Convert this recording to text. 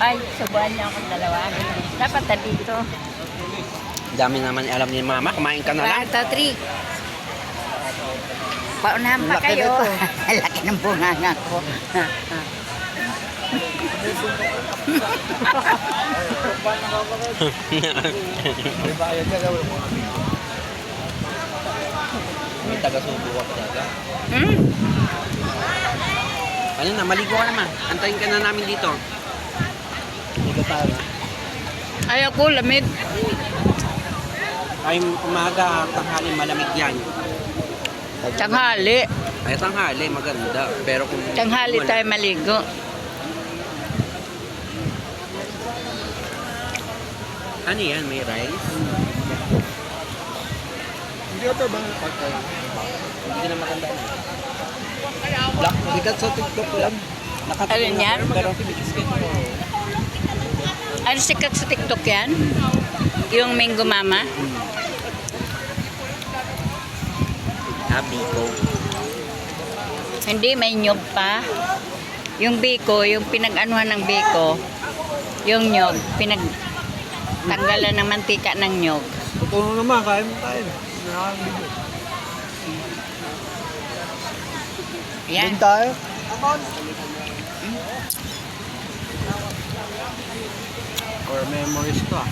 Ay, subuhan niya akong dalawa. Dapat na dito. Dami naman alam ni Mama. Kumain ka na lang. 1, 2, 3. Paunahan pa Laki kayo. nito. Laki ng bunganga ko. May taga-subo ka pa talaga. Hmm? Ano na, maligo ka naman. Antayin ka na namin dito. Dito tayo. Ay ako, lamig. Ay, umaga, tanghali, malamig yan. Tanghali. Ay, tanghali, maganda. Pero kung... Tanghali wala- tayo maligo. Ano yan? May rice? Hindi ka ba pagkain? Hindi na maganda na. Black, sikat sa TikTok lang. Alin yan? Pero, Ano sikat sa TikTok yan? Yung Mango Mama? Biko. Hindi, may nyog pa. Yung biko, yung pinag-anuhan ng biko, yung nyog, pinagtanggalan ng mantika ng nyog. Totoo naman, kain mo tayo. Nakakaligo. Yan. Doon tayo. For memories ko ah.